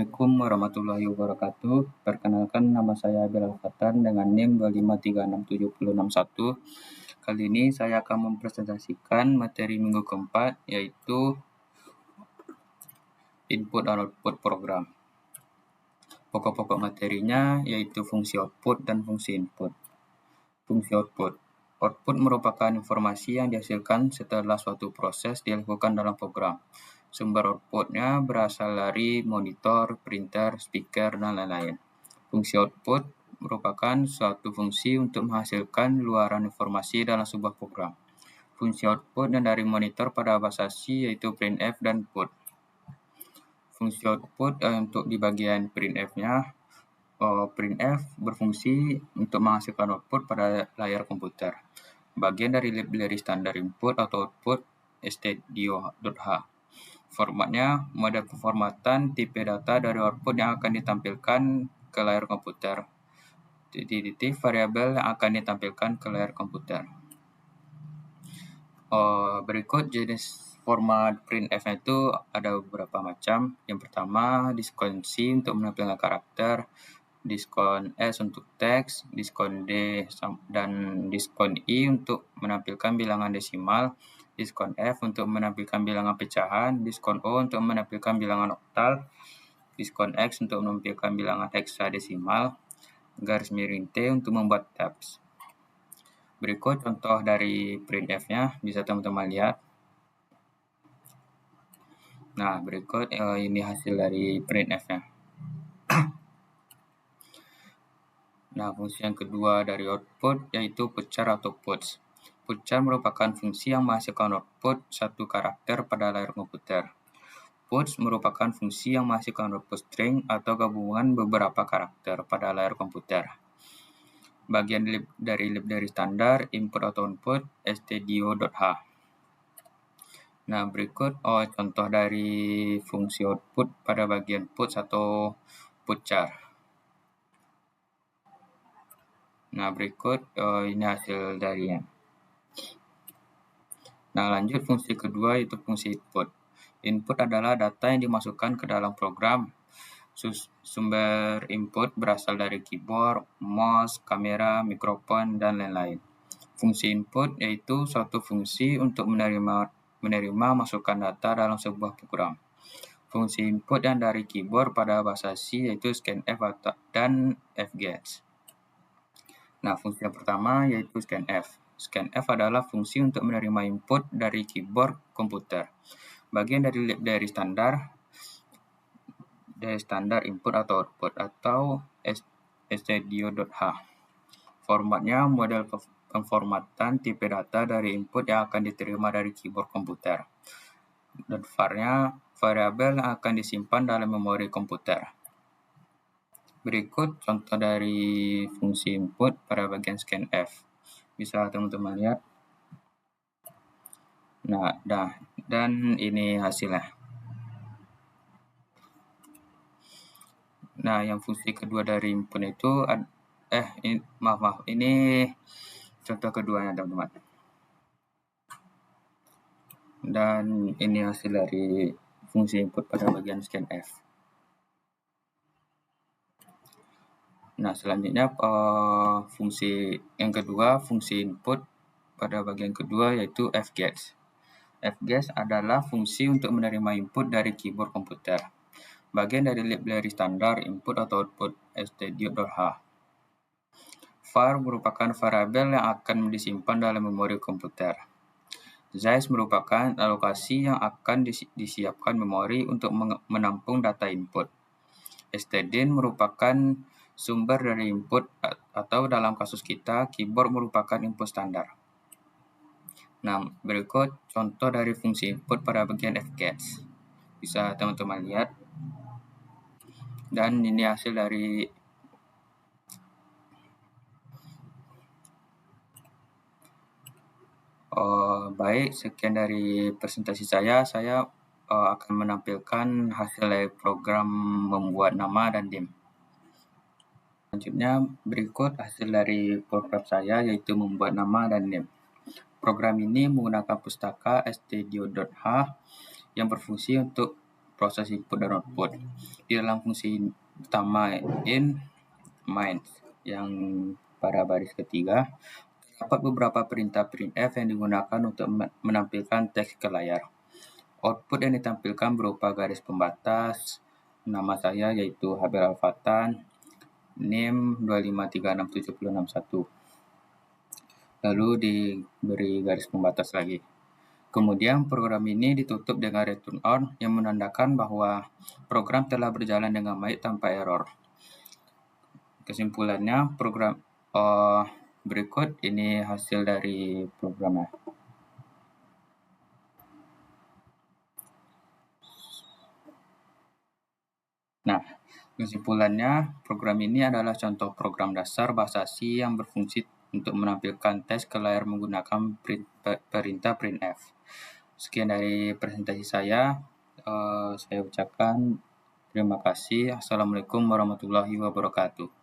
Assalamualaikum warahmatullahi wabarakatuh. Perkenalkan, nama saya Bilal Fatan dengan NIM 2536761. Kali ini saya akan mempresentasikan materi minggu keempat, yaitu input dan output program. Pokok-pokok materinya yaitu fungsi output dan fungsi input. Fungsi output. Output merupakan informasi yang dihasilkan setelah suatu proses dilakukan dalam program. Sumber outputnya berasal dari monitor, printer, speaker, dan lain-lain. Fungsi output merupakan suatu fungsi untuk menghasilkan luaran informasi dalam sebuah program. Fungsi output yang dari monitor pada bahasa C yaitu printf dan put. Fungsi output untuk di bagian printf-nya, printf berfungsi untuk menghasilkan output pada layar komputer. Bagian dari library standar input atau output stdio.h. Formatnya, model pemformatan tipe data dari output yang akan ditampilkan ke layar komputer. Titik variabel yang akan ditampilkan ke layar komputer. Berikut jenis format printf itu ada beberapa macam. Yang pertama, diskon C untuk menampilkan karakter, diskon S untuk teks, diskon D dan diskon I untuk menampilkan bilangan desimal, diskon F untuk menampilkan bilangan pecahan, diskon O untuk menampilkan bilangan oktal, diskon X untuk menampilkan bilangan heksadesimal, garis miring T untuk membuat tabs. Berikut contoh dari printf-nya, bisa teman-teman lihat. Nah, berikut ini hasil dari printf-nya. Nah, fungsi yang kedua dari output yaitu putchar atau puts. Putchar merupakan fungsi yang menghasilkan output satu karakter pada layar komputer. Puts merupakan fungsi yang menghasilkan output string atau gabungan beberapa karakter pada layar komputer. Bagian dari library standar input atau output stdio.h. Nah, berikut contoh dari fungsi output pada bagian puts atau putchar. Nah, berikut ini hasil darinya. Nah, lanjut fungsi kedua yaitu fungsi input. Input adalah data yang dimasukkan ke dalam program. Sumber input berasal dari keyboard, mouse, kamera, mikrofon, dan lain-lain. Fungsi input yaitu suatu fungsi untuk menerima masukan data dalam sebuah program. Fungsi input yang dari keyboard pada bahasa C yaitu scanf dan fgets. Nah, fungsi yang pertama yaitu scanf. Scanf adalah fungsi untuk menerima input dari keyboard komputer. Bagian dari standar input atau output atau stdio.h. Formatnya model pemformatan tipe data dari input yang akan diterima dari keyboard komputer. Dan var-nya variabel yang akan disimpan dalam memori komputer. Berikut contoh dari fungsi input pada bagian scanf. Bisa teman-teman lihat. Nah, dan ini hasilnya. Nah, yang fungsi kedua dari input itu ini contoh keduanya, teman-teman. Dan ini hasil dari fungsi input pada bagian scanf. Nah, selanjutnya fungsi yang kedua, fungsi input pada bagian kedua yaitu fgets. Fgets adalah fungsi untuk menerima input dari keyboard komputer. Bagian dari library standar input atau output stdio.h. var merupakan variabel yang akan disimpan dalam memori komputer. Size merupakan alokasi yang akan disiapkan memori untuk menampung data input. stdin merupakan sumber dari input atau dalam kasus kita, keyboard merupakan input standar. Nah, berikut contoh dari fungsi input pada bagian fgets. Bisa teman-teman lihat. Dan ini hasil dari baik, sekian dari presentasi saya. Saya akan menampilkan hasil dari program membuat nama dan dim. Selanjutnya, berikut hasil dari program saya yaitu membuat nama dan dim. Program ini menggunakan pustaka stdio.h yang berfungsi untuk proses input dan output. Di dalam fungsi utama in, main, yang pada baris ketiga, terdapat beberapa perintah printf yang digunakan untuk menampilkan teks ke layar. Output yang ditampilkan berupa garis pembatas, nama saya yaitu Habel Alfatan, NIM 2536761. Lalu diberi garis pembatas lagi. Kemudian program ini ditutup dengan return on yang menandakan bahwa program telah berjalan dengan baik tanpa error. Kesimpulannya, program berikut ini hasil dari programnya. Nah, kesimpulannya, program ini adalah contoh program dasar bahasa C yang berfungsi untuk menampilkan teks ke layar menggunakan perintah printf. Sekian dari presentasi saya. Saya ucapkan terima kasih. Assalamualaikum warahmatullahi wabarakatuh.